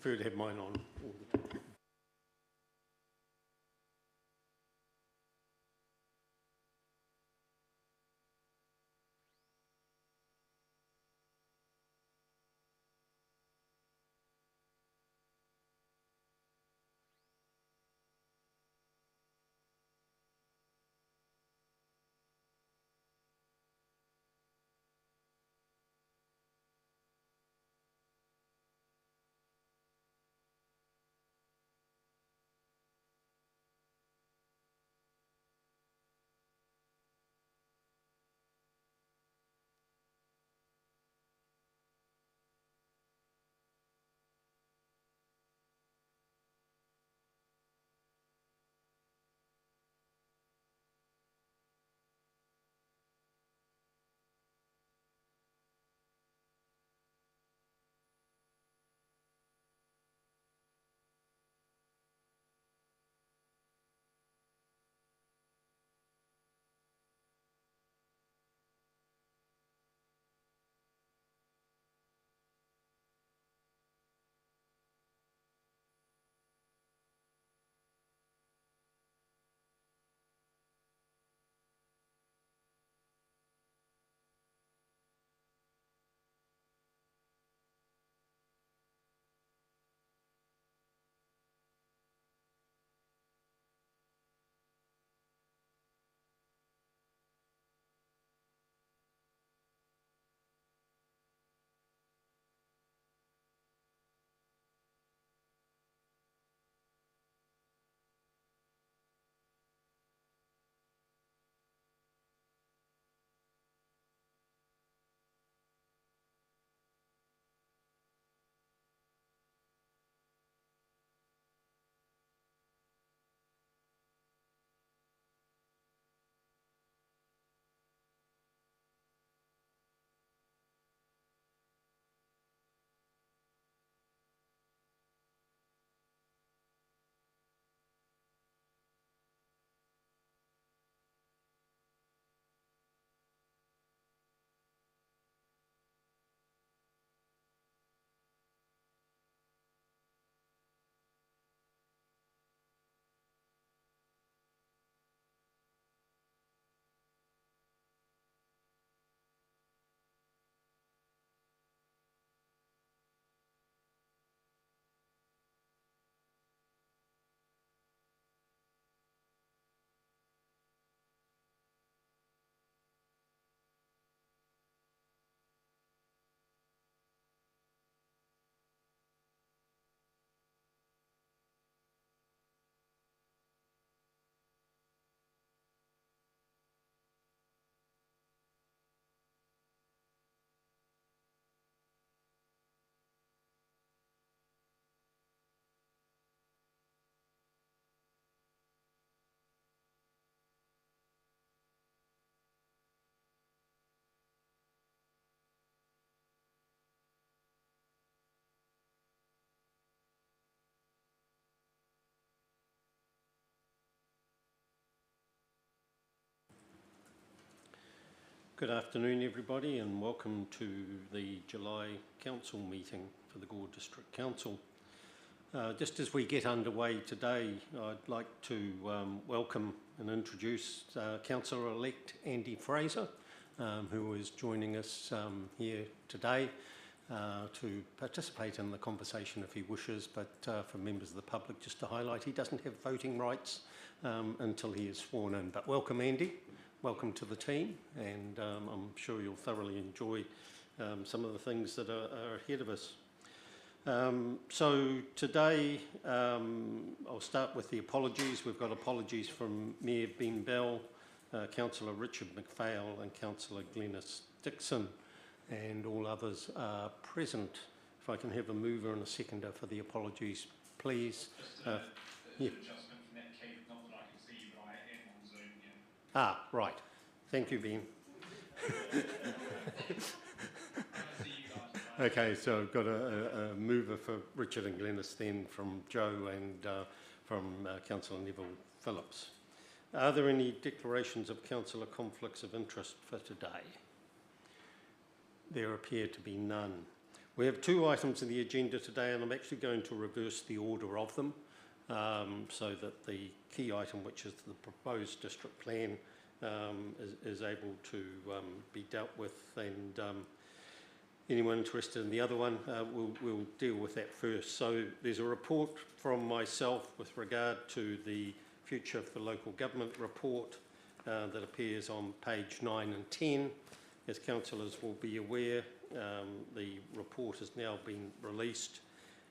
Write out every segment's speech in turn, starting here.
prefer to have mine on all the time. Good afternoon, everybody, and welcome to the July Council meeting for the Gore District Council. Just as we get underway today, I'd like to welcome and introduce Councillor-elect Andy Fraser, who is joining us here today to participate in the conversation if he wishes, but for members of the public, just to highlight, he doesn't have voting rights until he is sworn in. But welcome, Andy. Welcome to the team, and I'm sure you'll thoroughly enjoy some of the things that are ahead of us. So today, I'll start with the apologies. We've got apologies from Mayor Ben Bell, Councillor Richard McPhail and Councillor Glenys Dixon, and all others are present. If I can have a mover and a seconder for the apologies, please. Yeah. Ah, right. Thank you, Ben. Okay, so I've got a mover for Richard and Glenys then from Joe and from Councillor Neville Phillips. Are there any declarations of councillor conflicts of interest for today? There appear to be none. We have 2 items in the agenda today, and I'm actually going to reverse the order of them so that the key item, which is the proposed district plan, is able to be dealt with, and anyone interested in the other one, we'll deal with that first. So there's a report from myself with regard to the Future for Local Government report that appears on page 9 and 10. As councillors will be aware, the report has now been released,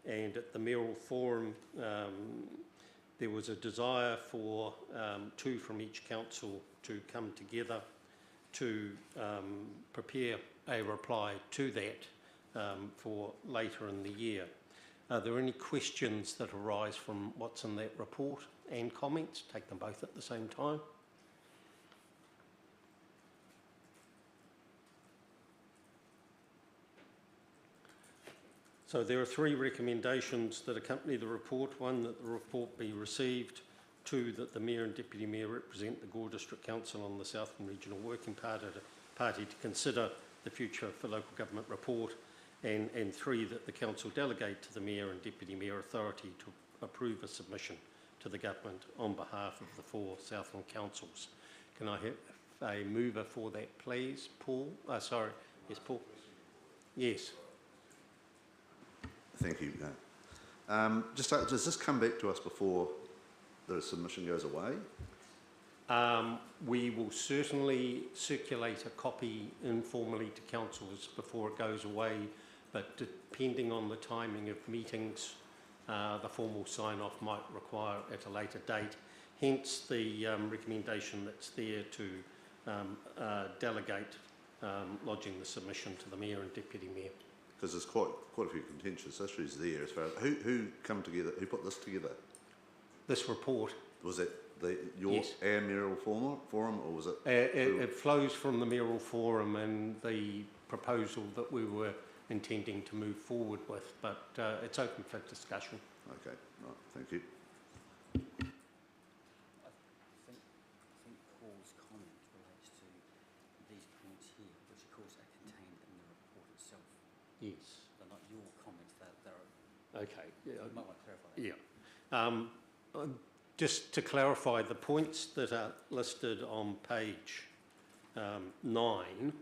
and at the mayoral forum there was a desire for 2 from each council to come together to prepare a reply to that for later in the year. Are there any questions that arise from what's in that report and comments? Take them both at the same time. So there are 3 recommendations that accompany the report. 1, that the report be received. 2, that the Mayor and Deputy Mayor represent the Gore District Council on the Southland Regional Working Party to consider the Future for Local Government report. And 3, that the Council delegate to the Mayor and Deputy Mayor authority to approve a submission to the Government on behalf of the 4 Southland councils. Can I have a mover for that, please? Paul? Sorry. Yes, Paul? Yes. Thank you. Does this come back to us before the submission goes away? We will certainly circulate a copy informally to councillors before it goes away, but depending on the timing of meetings, the formal sign-off might require at a later date. Hence the recommendation that's there to delegate lodging the submission to the Mayor and Deputy Mayor. Because there's quite a few contentious issues there as far as who come together, who put this together? This report. Was it Yes. our mayoral forum, or was it? It flows from the mayoral forum and the proposal that we were intending to move forward with, but it's open for discussion. Okay, right, thank you. I think Paul's comment relates to these points here, which of course are contained in the report itself. Yes. They're not your comments, they're Okay. Yeah. you might want to clarify that. Yeah. Just to clarify, the points that are listed on page 9,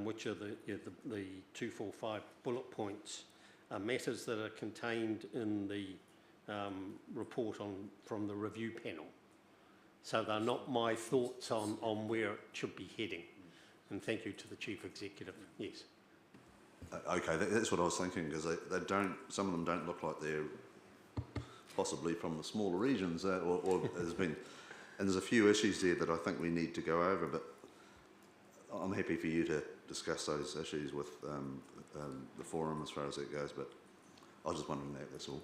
which are the 2, 4, 5 bullet points, are matters that are contained in the report from the review panel. So they're not my thoughts on where it should be heading. And thank you to the Chief Executive. Yes. Okay, that's what I was thinking, because they don't. Some of them don't look like they're possibly from the smaller regions, or has been. And there's a few issues there that I think we need to go over. But I'm happy for you to discuss those issues with the forum as far as it goes. But I was just wondering that. That's all.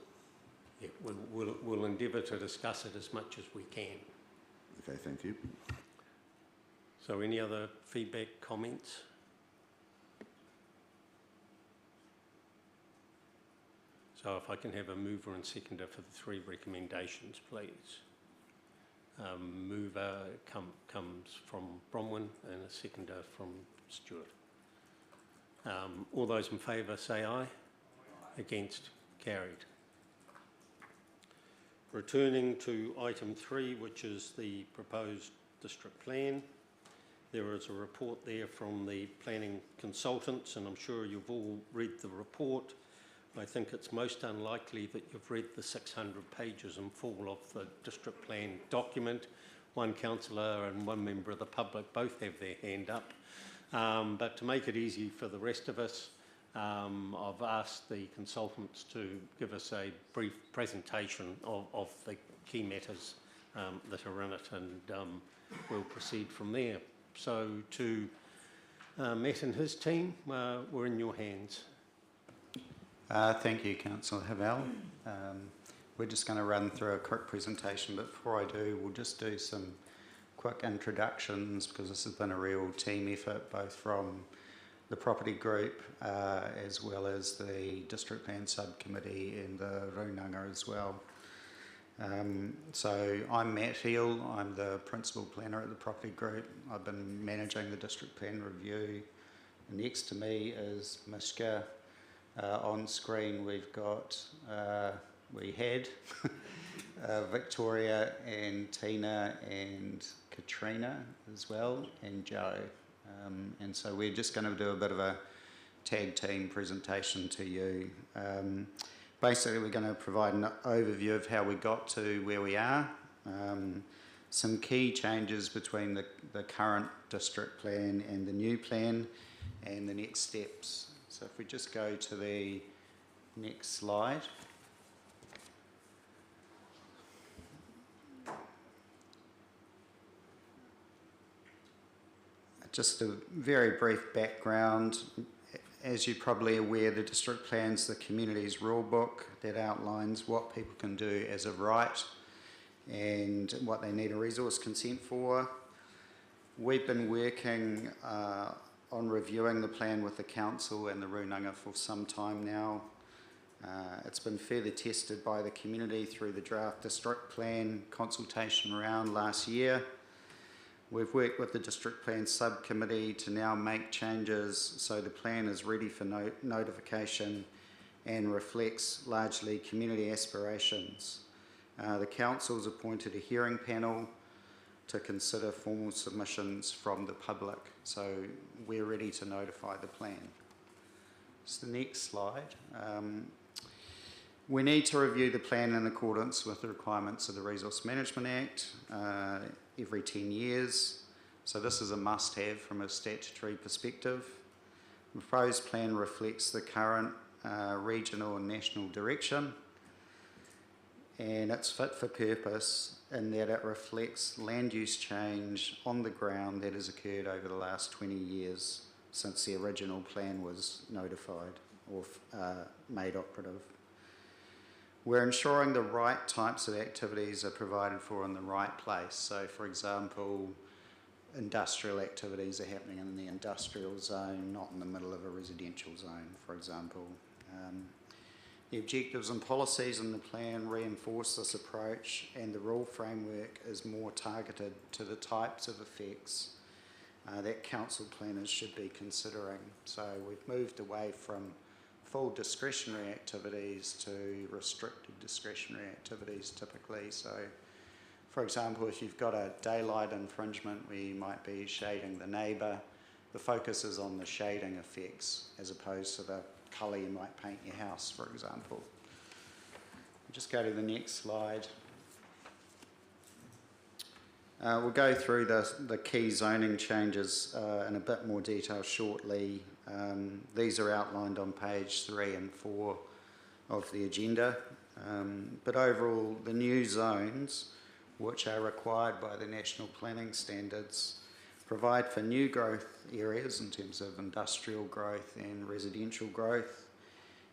Yeah, we'll endeavour to discuss it as much as we can. Okay, thank you. So any other feedback, comments? So if I can have a mover and seconder for the 3 recommendations, please. Mover comes from Bronwyn and a seconder from Stewart. All those in favour say aye. Against? Carried. Returning to item 3, which is the proposed district plan. There is a report there from the planning consultants, and I'm sure you've all read the report. I think it's most unlikely that you've read the 600 pages in full of the district plan document. One councillor and one member of the public both have their hand up. But to make it easy for the rest of us, I've asked the consultants to give us a brief presentation of the key matters that are in it, and we'll proceed from there. So to Matt and his team, we're in your hands. Thank you, Councillor Havell. We're just going to run through a quick presentation, but before I do, we'll just do some quick introductions, because this has been a real team effort, both from the property group as well as the district plan subcommittee and the Runanga as well. So I'm Matt Heel, I'm the principal planner at the property group. I've been managing the district plan review. And next to me is Mishka, On screen we've got, we had Victoria and Tina and Katrina as well, and Joe. And so we're just going to do a bit of a tag team presentation to you. Basically, we're going to provide an overview of how we got to where we are, some key changes between the current district plan and the new plan, and the next steps. So if we just go to the next slide. Just a very brief background. As you're probably aware, the district plan's the community's rule book that outlines what people can do as of right and what they need a resource consent for. We've been working on reviewing the plan with the council and the Runanga for some time now. It's been further tested by the community through the draft district plan consultation round last year. We've worked with the district plan subcommittee to now make changes so the plan is ready for notification and reflects largely community aspirations. The council's appointed a hearing panel to consider formal submissions from the public, so we're ready to notify the plan. Just the next slide. We need to review the plan in accordance with the requirements of the Resource Management Act every 10 years. So this is a must-have from a statutory perspective. The proposed plan reflects the current regional and national direction, and it's fit for purpose in that it reflects land use change on the ground that has occurred over the last 20 years since the original plan was notified or made operative. We're ensuring the right types of activities are provided for in the right place. So, for example, industrial activities are happening in the industrial zone, not in the middle of a residential zone, for example. The objectives and policies in the plan reinforce this approach, and the rule framework is more targeted to the types of effects that council planners should be considering. So we've moved away from full discretionary activities to restricted discretionary activities typically. So, for example, if you've got a daylight infringement where you might be shading the neighbour, the focus is on the shading effects as opposed to the colour you might paint your house, for example. Just go to the next slide. We'll go through the key zoning changes in a bit more detail shortly. These are outlined on page 3 and 4 of the agenda. But overall, the new zones, which are required by the National Planning Standards, provide for new growth areas in terms of industrial growth and residential growth,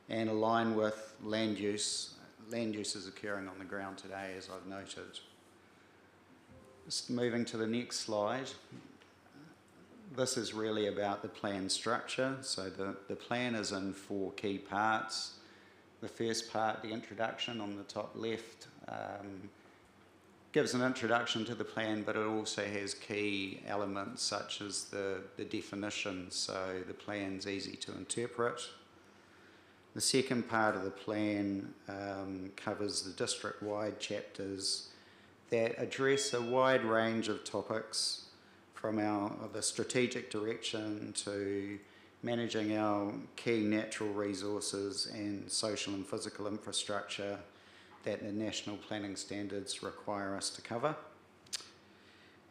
and align with land use. Land use is occurring on the ground today, as I've noted. Just moving to the next slide. This is really about the plan structure. So the plan is in 4 key parts. The first part, the introduction on the top left, gives an introduction to the plan, but it also has key elements such as the definitions, so the plan's easy to interpret. The second part of the plan covers the district-wide chapters that address a wide range of topics, from the strategic direction to managing our key natural resources and social and physical infrastructure that the National Planning Standards require us to cover.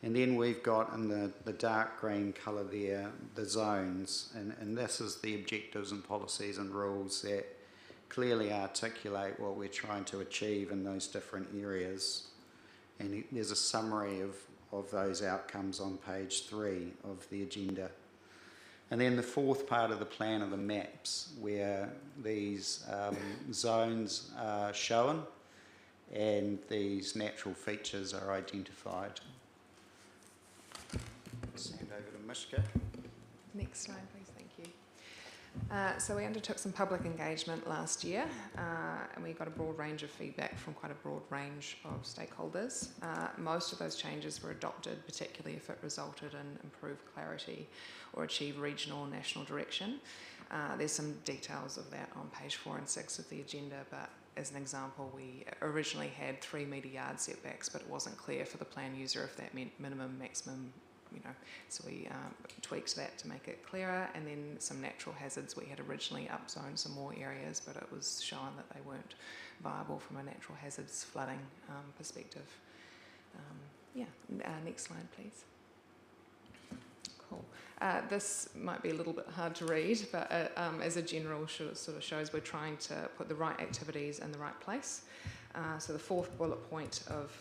And then we've got in the dark green colour there, the zones, and this is the objectives and policies and rules that clearly articulate what we're trying to achieve in those different areas. And there's a summary of those outcomes on page 3 of the agenda. And then the fourth part of the plan are the maps, where these zones are shown and these natural features are identified. Let's hand over to Mishka. Next slide, please. Thank you. So we undertook some public engagement last year, and we got a broad range of feedback from quite a broad range of stakeholders. Most of those changes were adopted, particularly if it resulted in improved clarity or achieved regional or national direction. There's some details of that on page 4 and 6 of the agenda, but as an example, we originally had 3 metre yard setbacks, but it wasn't clear for the plan user if that meant minimum, maximum, so we tweaked that to make it clearer. And then some natural hazards, we had originally upzoned some more areas, but it was shown that they weren't viable from a natural hazards flooding perspective. Next slide, please. Cool. This might be a little bit hard to read, but as a general sort of shows, we're trying to put the right activities in the right place. So the 4th bullet point of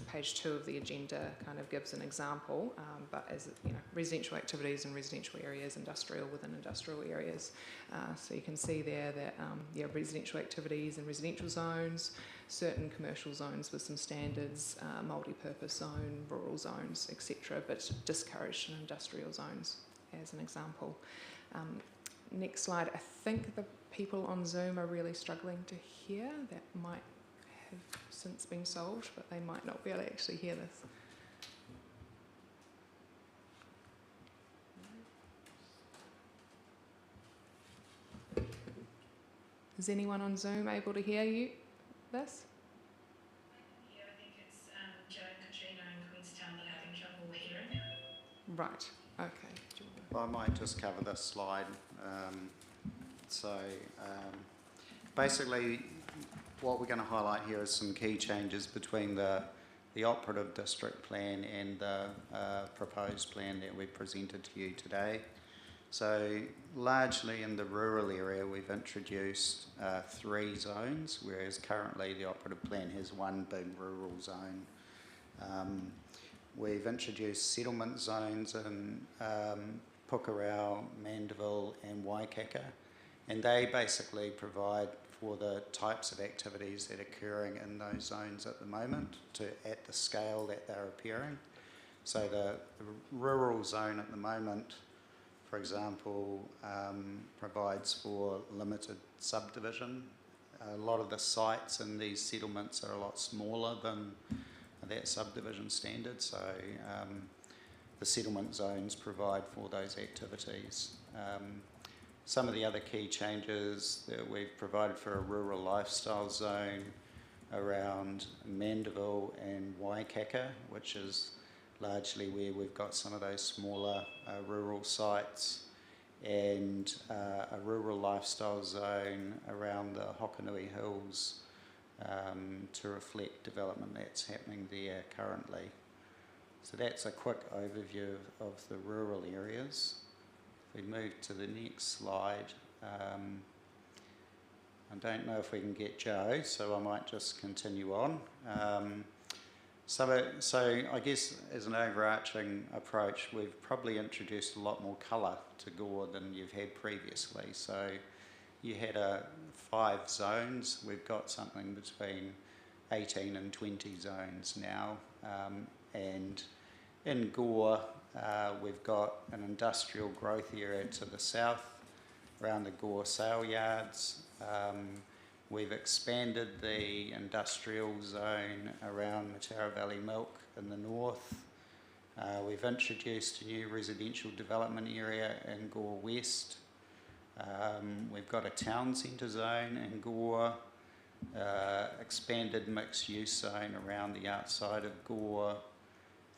page 2 of the agenda kind of gives an example, but as residential activities in residential areas, industrial within industrial areas. So you can see there that residential activities in residential zones, certain commercial zones with some standards, multi-purpose zone, rural zones, etc., but discouraged in industrial zones as an example. Next slide. I think the people on Zoom are really struggling to hear. That might have since been solved, but they might not be able to actually hear this. Is anyone on Zoom able to hear this? Yeah, I think it's Joe and Katrina in Queenstown that are having trouble hearing. Right, okay. Well, I might just cover this slide. Basically, what we're going to highlight here is some key changes between the operative district plan and the proposed plan that we presented to you today. So largely in the rural area, we've introduced 3 zones, whereas currently the operative plan has 1 big rural zone. We've introduced settlement zones in Pukerau, Mandeville and Waikaka, and they basically provide for the types of activities that are occurring in those zones at the moment at the scale that they're appearing. So the rural zone at the moment, for example, provides for limited subdivision. A lot of the sites in these settlements are a lot smaller than that subdivision standard, so the settlement zones provide for those activities. Some of the other key changes that we've provided for a rural lifestyle zone around Mandeville and Waikaka, which is largely where we've got some of those smaller rural sites, and a rural lifestyle zone around the Hokonui Hills to reflect development that's happening there currently. So that's a quick overview of the rural areas. If we move to the next slide, I don't know if we can get Joe, so I might just continue on. So I guess as an overarching approach, we've probably introduced a lot more colour to Gore than you've had previously. So you had 5 zones. We've got something between 18 and 20 zones now. And in Gore, we've got an industrial growth area to the south around the Gore sale yards. We've expanded the industrial zone around Mataura Valley Milk in the north. We've introduced a new residential development area in Gore West. We've got a town centre zone in Gore, expanded mixed use zone around the outside of Gore,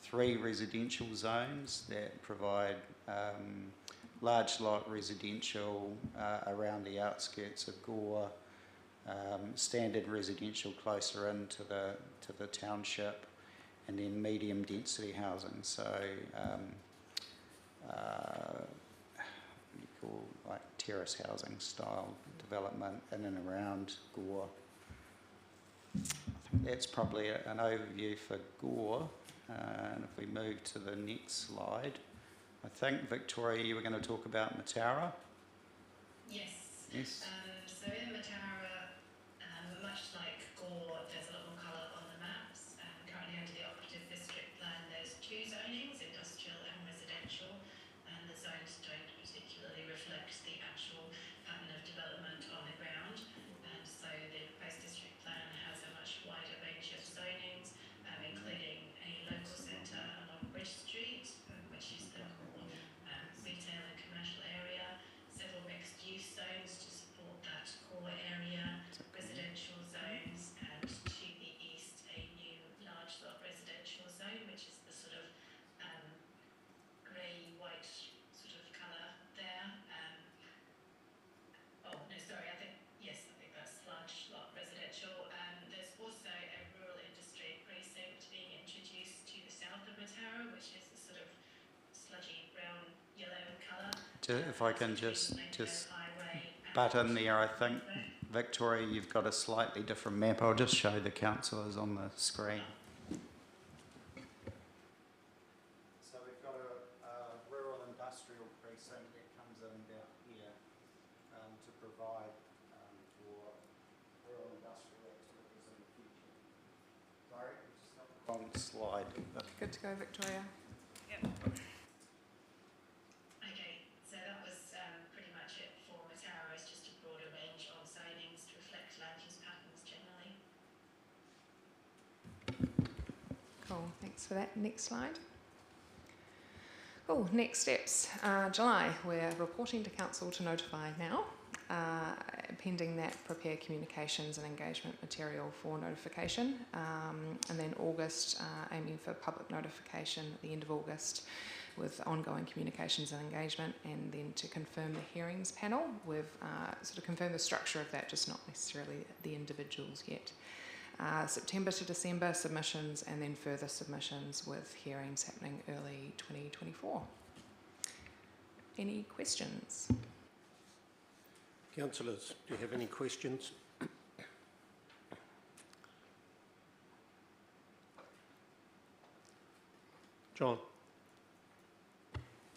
3 residential zones that provide large lot residential around the outskirts of Gore, standard residential closer into the township, and then medium density housing. So you call like terrace housing style development in and around Gore. I think that's probably an overview for Gore. And if we move to the next slide, I think Victoria, you were going to talk about Mataura. Yes. Yes. So in Mataura, much like Gore, there's a lot more colour on the maps. Currently under the operative district plan, there's 2 zonings, industrial and residential, and the zones don't particularly reflect the actual if I can just highway butt in there, I think, Victoria, you've got a slightly different map. I'll just show the councillors on the screen. So we've got a rural industrial precinct that comes in about here to provide for rural industrial activities in the future. Sorry, it's not the wrong slide. Good to go, Victoria. Okay, so that was pretty much it for Matara. It's just a broader range of zonings to reflect land use patterns generally. Cool, thanks for that. Next slide. Cool, next steps. July, we're reporting to council to notify now. Pending that, prepare communications and engagement material for notification. And then August, aiming for public notification at the end of August with ongoing communications and engagement, and then to confirm the hearings panel. We've sort of confirmed the structure of that, just not necessarily the individuals yet. September to December submissions, and then further submissions with hearings happening early 2024. Any questions? Councillors, do you have any questions? John?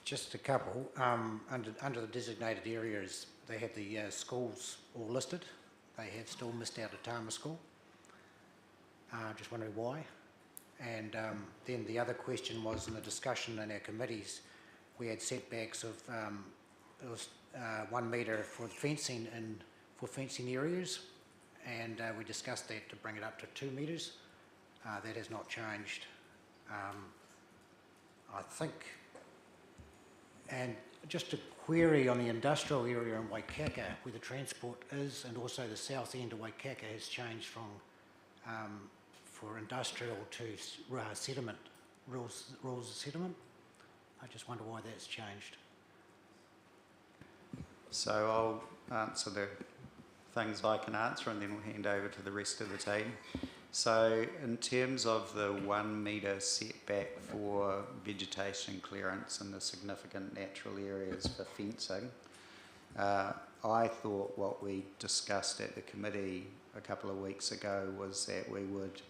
Just a couple. Under the designated areas, they have the schools all listed. They have still missed out Atama School. Just wondering why. And then the other question was, in the discussion in our committees, we had setbacks of it was 1 metre for the fencing and for fencing areas, and we discussed that to bring it up to 2 metres. That has not changed. I think, and just a query on the industrial area in Waikaka, where the transport is, and also the south end of Waikaka has changed from for industrial to settlement, rural settlement. I just wonder why that's changed. So I'll answer the things I can answer, and then we'll hand over to the rest of the team. So in terms of the 1 metre setback for vegetation clearance and the significant natural areas for fencing, I thought what we discussed at the committee a couple of weeks ago was that we would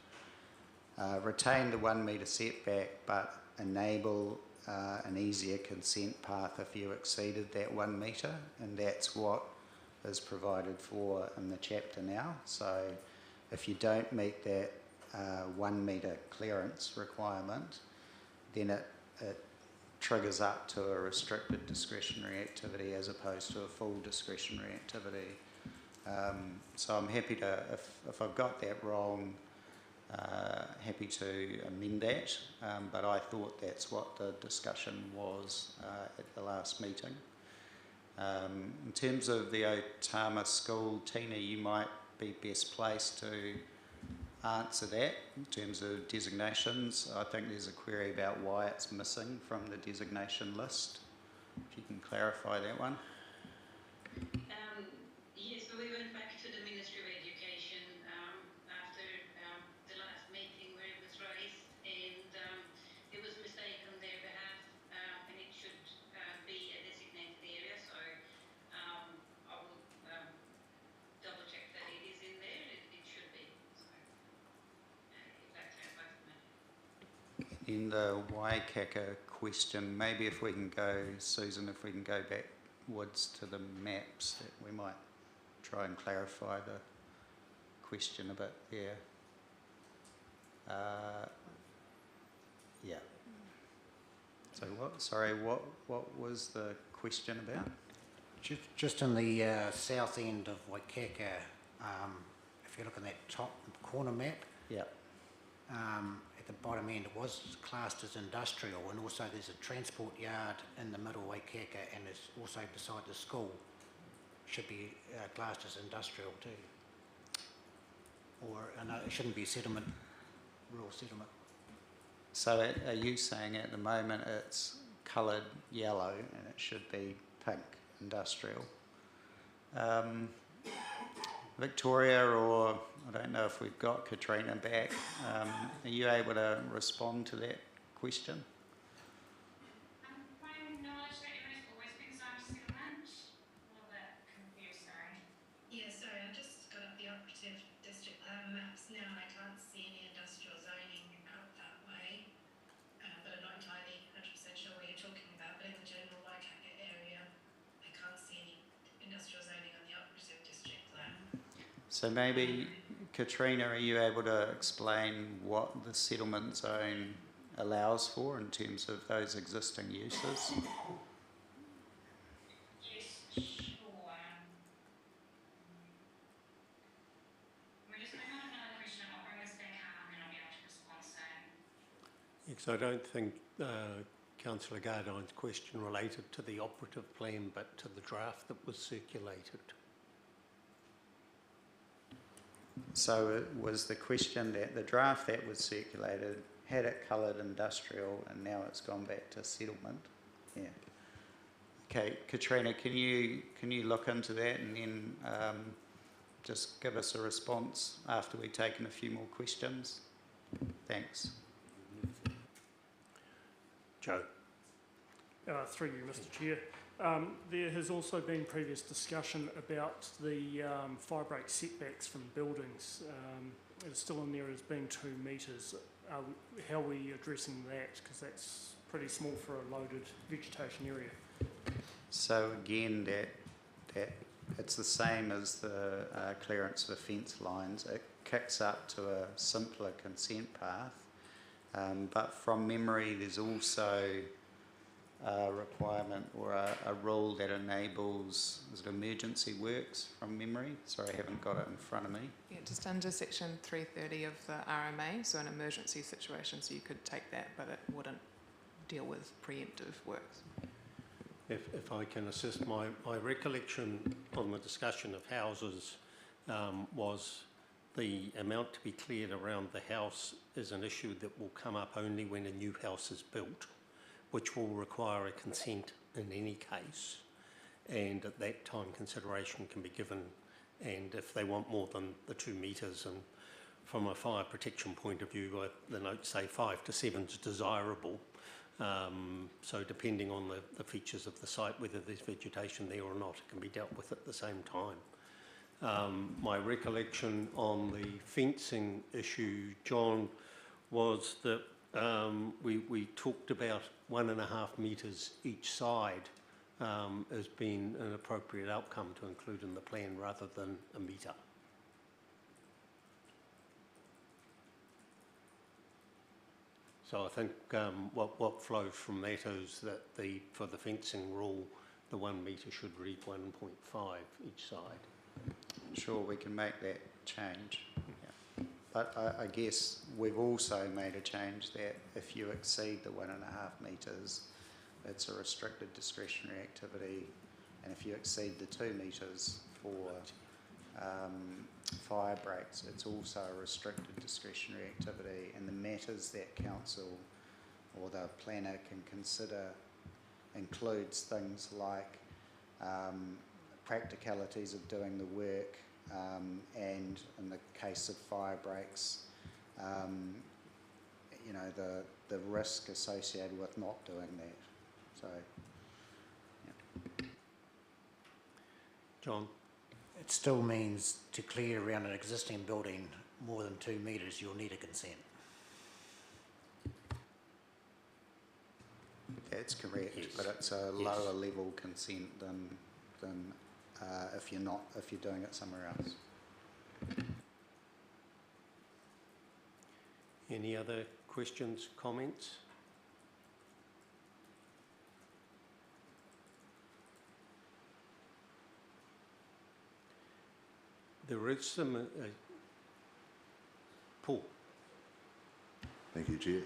retain the 1 metre setback but enable an easier consent path if you exceeded that 1 metre, and that's what is provided for in the chapter now. So if you don't meet that 1 metre clearance requirement, then it triggers up to a restricted discretionary activity as opposed to a full discretionary activity. So I'm happy to, if I've got that wrong, happy to amend that, but I thought that's what the discussion was at the last meeting. In terms of the Otama School, Tina, you might be best placed to answer that in terms of designations. I think there's a query about why it's missing from the designation list. If you can clarify that one. Yes, so we went back to the Ministry of Education after the last meeting where it was raised, and it was a mistake on their behalf, and it should be a designated area. So I will double check that it is in there. It should be. So if that clarifies for me. In the Waikaka question, maybe if we can go, Susan, if we can go backwards to the maps, that we might try and clarify the question a bit there. Yeah. So what was the question about? Just in the south end of Waikaka, if you look at that top corner map, Yeah. at the bottom end it was classed as industrial, and also there's a transport yard in the middle of Waikaka, and it's also beside the school. Should be classed as industrial too. Or no, it shouldn't be settlement, rural settlement. So are you saying at the moment it's coloured yellow and it should be pink, industrial? Victoria, or I don't know if we've got Katrina back, are you able to respond to that question? My knowledge that it has always been zoned So maybe, Katrina, are you able to explain what the settlement zone allows for in terms of those existing uses? Yes, sure. We're just going on another question. I'll bring this back up and then I'll be able to respond soon. Because I don't think Councillor Gardine's question related to the operative plan, but to the draft that was circulated. So it was the question that the draft that was circulated had it coloured industrial and now it's gone back to settlement. Yeah. Okay, Katrina, can you look into that and then just give us a response after we've taken a few more questions? Thanks. Joe. Through you, Mr. Chair. There has also been previous discussion about the fire break setbacks from buildings. It's still in there as being 2 metres. How are we addressing that? Because that's pretty small for a loaded vegetation area. So again, that it's the same as the clearance for fence lines. It kicks up to a simpler consent path, but from memory, there's also a requirement or a rule that enables, is it emergency works from memory? Sorry, I haven't got it in front of me. Yeah, just under section 330 of the RMA, so an emergency situation, so you could take that, but it wouldn't deal with preemptive works. If I can assist, my recollection on the discussion of houses was the amount to be cleared around the house is an issue that will come up only when a new house is built, which will require a consent in any case, and at that time consideration can be given, and if they want more than the 2 metres, and from a fire protection point of view, the notes say 5 to 7 is desirable, so depending on the features of the site, whether there's vegetation there or not, it can be dealt with at the same time. My recollection on the fencing issue, John, was that we talked about 1.5 metres each side as being an appropriate outcome to include in the plan rather than a metre. So I think what flows from that is that for the fencing rule, the 1 metre should read 1.5 each side. Sure, we can make that change. Yeah. But I guess we've also made a change that if you exceed the 1.5 metres, it's a restricted discretionary activity, and if you exceed the 2 metres for fire breaks, it's also a restricted discretionary activity, and the matters that council or the planner can consider includes things like practicalities of doing the work, and in the case of fire breaks, you know, the risk associated with not doing that. So, yeah. John? It still means to clear around an existing building more than 2 metres, you'll need a consent. That's correct, Yes. but it's a Yes. lower level consent than if you're doing it somewhere else. Any other questions, comments? There is some... Paul? Thank you, Chair.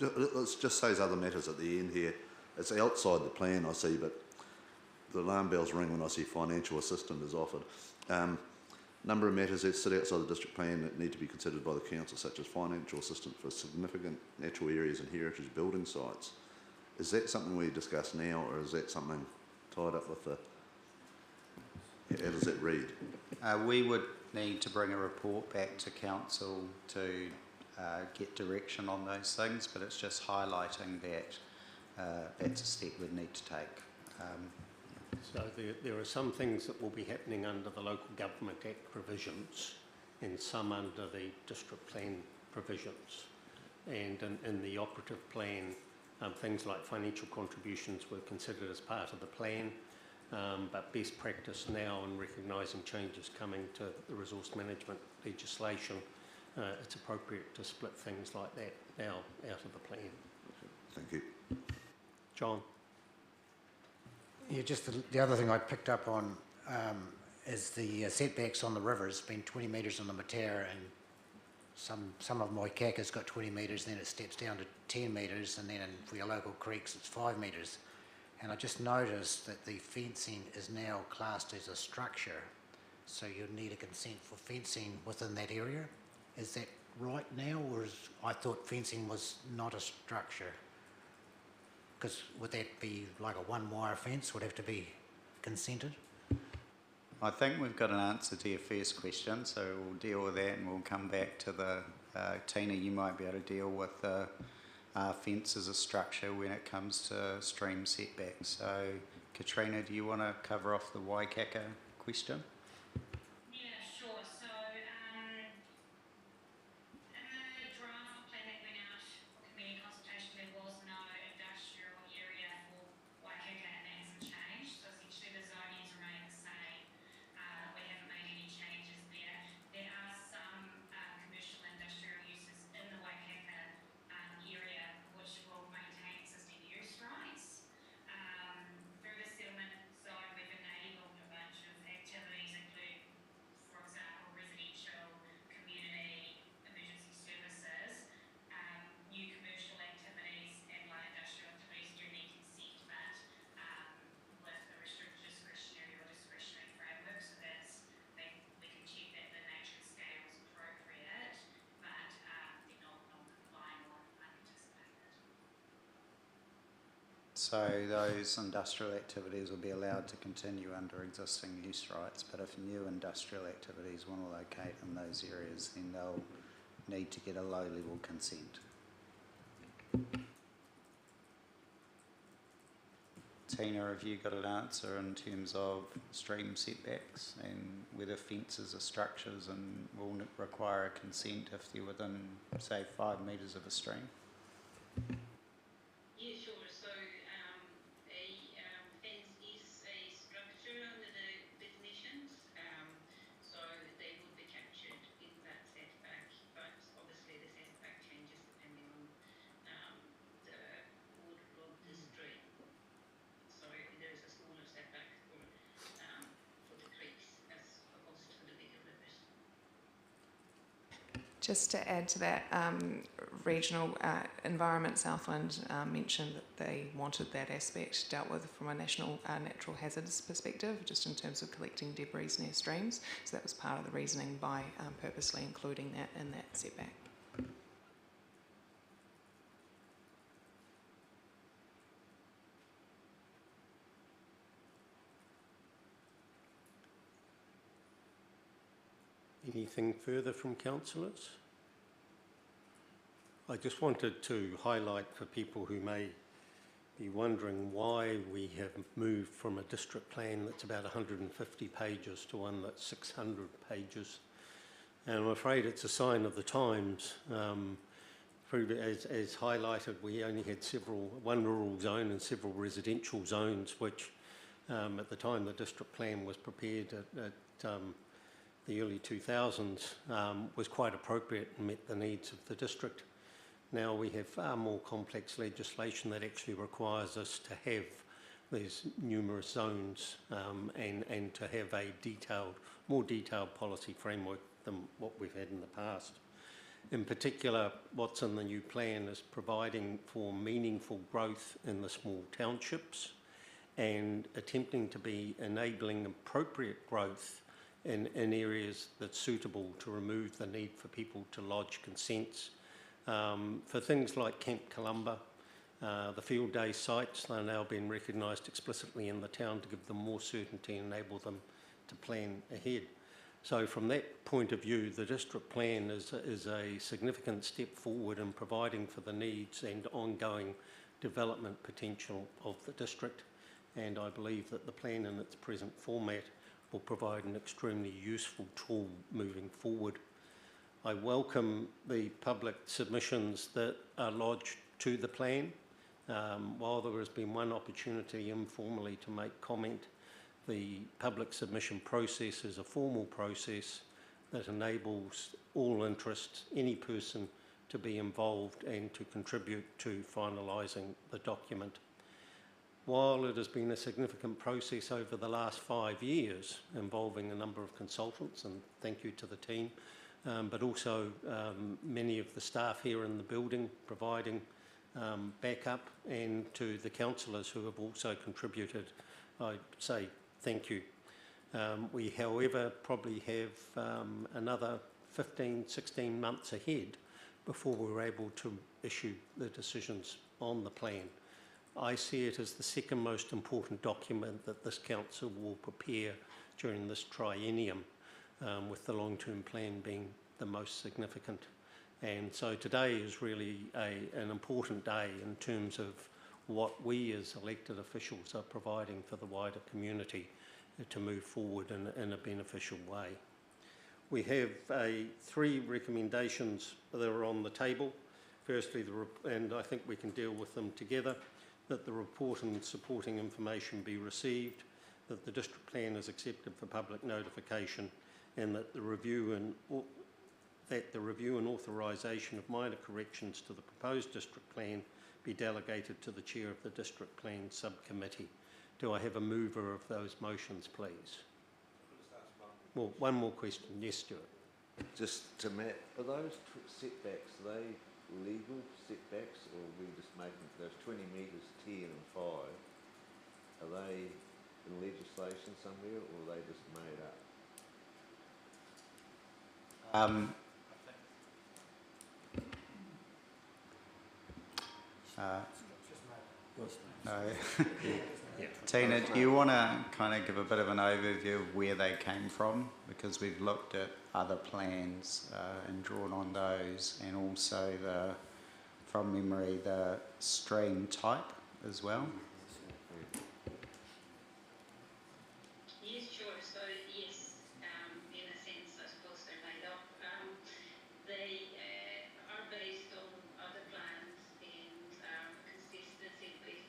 Let's just say other matters at the end here. It's outside the plan, I see, but the alarm bells ring when I see financial assistance is offered. Number of matters that sit outside the district plan that need to be considered by the council, such as financial assistance for significant natural areas and heritage building sites. Is that something we discuss now, or is that something tied up with the... How does that read? We would need to bring a report back to council to get direction on those things, but it's just highlighting that that's a step we'd need to take. So there are some things that will be happening under the Local Government Act provisions and some under the district plan provisions. And in the operative plan, things like financial contributions were considered as part of the plan. but best practice now in recognising changes coming to the resource management legislation, it's appropriate to split things like that now out of the plan. Thank you. John? Yeah, just the other thing I picked up on is the setbacks on the rivers, been 20 metres on the Matera, and some of Moikaka's got 20 metres, then it steps down to 10 metres, and then for your local creeks it's 5 metres. And I just noticed that the fencing is now classed as a structure, so you'd need a consent for fencing within that area. Is that right now, or I thought fencing was not a structure? Because would that be like a one-wire fence, would have to be consented? I think we've got an answer to your first question, so we'll deal with that and we'll come back to the, Tina, you might be able to deal with the fence as a structure when it comes to stream setbacks. So Katrina, do you want to cover off the Waikaka question? Yeah, sure. So in the draft plan that went out for community consultation, there was no industrial area for Waikaka, and that hasn't changed. So essentially the zonings remain the same. We haven't made any changes there. There are some commercial industrial uses in the Waikaka area which will maintain existing use rights. Through the settlement zone, we've enabled a bunch of activities, including, for example, residential, community, emergency services. New commercial activities and light industrial activities do need consent, but with a restricted discretionary or discretionary framework, so we can check that the nature and scale is appropriate, but they're not non-complying or unanticipated. So those industrial activities will be allowed to continue under existing use rights, but if new industrial activities want to locate in those areas, then they'll need to get a low-level consent. Tina, have you got an answer in terms of stream setbacks and whether fences are structures and will require a consent if they're within, say, 5 metres of a stream? Yeah, sure. So a fence is a structure under the definitions. So they would be captured in that setback, but obviously the setback changes depending on the order of the stream. So there is a smaller setback for the creeks as opposed to the bigger rivers. Just to add to that, Regional Environment Southland mentioned that they wanted that aspect dealt with from a national natural hazards perspective, just in terms of collecting debris near streams. So that was part of the reasoning by purposely including that in that setback. Anything further from councillors? I just wanted to highlight for people who may be wondering why we have moved from a district plan that's about 150 pages to one that's 600 pages. And I'm afraid it's a sign of the times. As highlighted, we only had one rural zone and several residential zones, which at the time the district plan was prepared at the early 2000s was quite appropriate and met the needs of the district. Now we have far more complex legislation that actually requires us to have these numerous zones and to have a more detailed policy framework than what we've had in the past. In particular, what's in the new plan is providing for meaningful growth in the small townships and attempting to be enabling appropriate growth in areas that's suitable to remove the need for people to lodge consents. For things like Camp Columba, the field day sites are now being recognised explicitly in the town to give them more certainty and enable them to plan ahead. So from that point of view, the district plan is a significant step forward in providing for the needs and ongoing development potential of the district. And I believe that the plan in its present format will provide an extremely useful tool moving forward. I welcome the public submissions that are lodged to the plan. While there has been one opportunity informally to make comment, the public submission process is a formal process that enables all interests, any person, to be involved and to contribute to finalising the document. While it has been a significant process over the last 5 years involving a number of consultants, and thank you to the team, but also many of the staff here in the building providing backup, and to the councillors who have also contributed, I'd say thank you. We, however, probably have another 15, 16 months ahead before we're able to issue the decisions on the plan. I see it as the second most important document that this council will prepare during this triennium, with the long-term plan being the most significant. And so today is really an important day in terms of what we as elected officials are providing for the wider community to move forward in a beneficial way. We have 3 recommendations that are on the table. Firstly, and I think we can deal with them together, that the report and supporting information be received, that the district plan is accepted for public notification, and that the review and authorisation of minor corrections to the proposed district plan be delegated to the chair of the district plan subcommittee. Do I have a mover of those motions, please? Well, one more question. Yes, Stuart. Just to Matt, are those setbacks, are they legal setbacks, or are we just making those 20 metres, 10 and 5, are they in legislation somewhere, or are they just made up? No. Tina, do you want to kind of give a bit of an overview of where they came from? Because we've looked at other plans and drawn on those, and also from memory, the stream type as well. Yes, sure. So yes, in a sense, I suppose they're made up. They are based on other plans and consistency with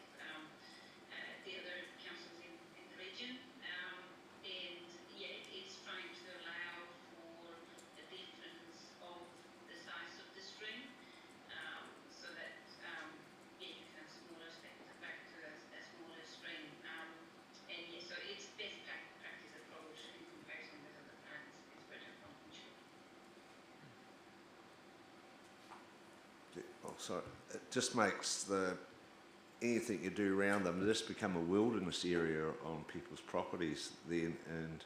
the other councils in the region. And yeah, it's trying to allow for a difference of the size of the stream, so that yeah, you can have smaller steps back to a smaller stream. And yeah, so it's best practice approach in comparison with other plans. It's better from sure. Oh, sorry. It just makes anything you do around them just become a wilderness area on people's properties then, and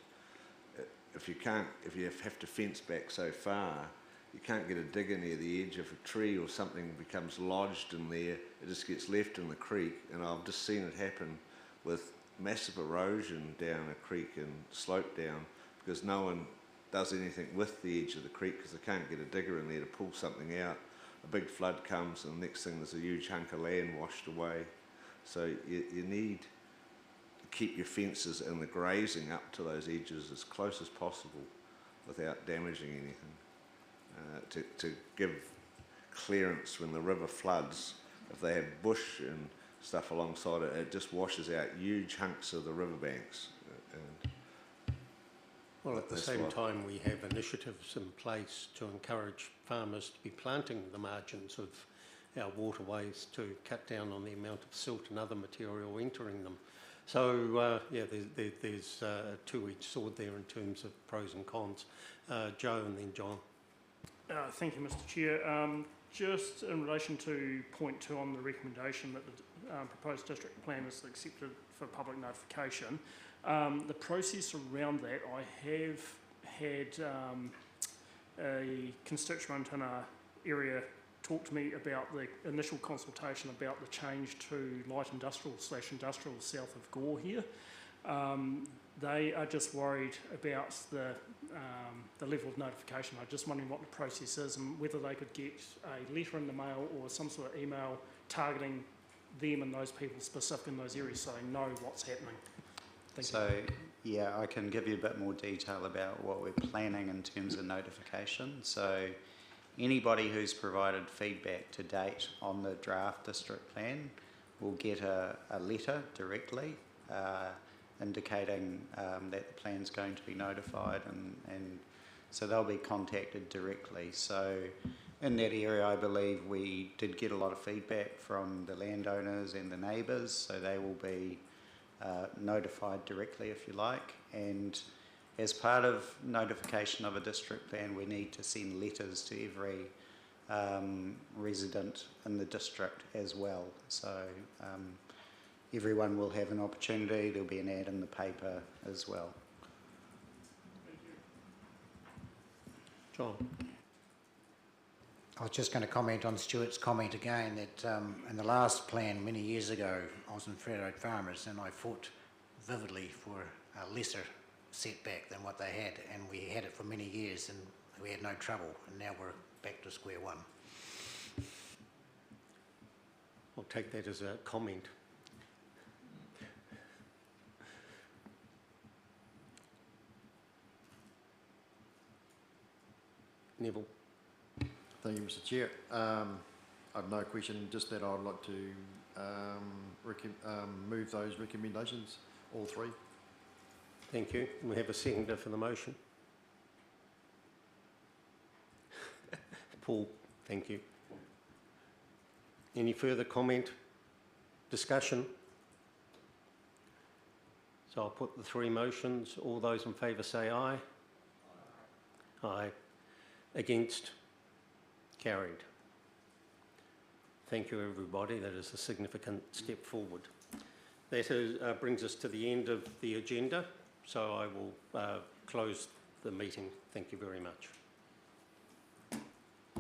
if you have to fence back so far, you can't get a digger near the edge. If a tree or something becomes lodged in there, it just gets left in the creek, and I've just seen it happen with massive erosion down a creek and slope down because no one does anything with the edge of the creek because they can't get a digger in there to pull something out. A big flood comes, and the next thing there's a huge hunk of land washed away. So you need to keep your fences and the grazing up to those edges as close as possible without damaging anything. To give clearance when the river floods, if they have bush and stuff alongside it, it just washes out huge hunks of the riverbanks. Well, at the same time, we have initiatives in place to encourage farmers to be planting the margins of our waterways to cut down on the amount of silt and other material entering them. So, yeah, there's a two-edged sword there in terms of pros and cons. Joe and then John. Thank you, Mr. Chair. Just in relation to point 2 on the recommendation that the proposed district plan is accepted for public notification, the process around that, I have had a constituent in our area talk to me about the initial consultation about the change to light industrial / industrial south of Gore here. They are just worried about the level of notification. I'm just wondering what the process is and whether they could get a letter in the mail or some sort of email targeting them and those people specific in those areas so they know what's happening. So, yeah, I can give you a bit more detail about what we're planning in terms of notification. So, anybody who's provided feedback to date on the draft district plan will get a letter directly. indicating that the plan's going to be notified, and so they'll be contacted directly. So in that area, I believe we did get a lot of feedback from the landowners and the neighbours, so they will be notified directly, if you like. And as part of notification of a district plan, we need to send letters to every resident in the district as well. So everyone will have an opportunity. There'll be an ad in the paper as well. John. I was just going to comment on Stuart's comment again that in the last plan many years ago, I was in Frere Road Farmers and I fought vividly for a lesser setback than what they had, and we had it for many years and we had no trouble, and now we're back to square one. I'll take that as a comment. Neville. Thank you, Mr. Chair. I've no question, just that I'd like to move those recommendations, all three. Thank you. We have a seconder for the motion. Paul, thank you. Any further comment, discussion? So I'll put the three motions. All those in favour say aye. Aye. Against? Carried. Thank you, everybody. That is a significant step forward. That brings us to the end of the agenda, so I will close the meeting. Thank you very much.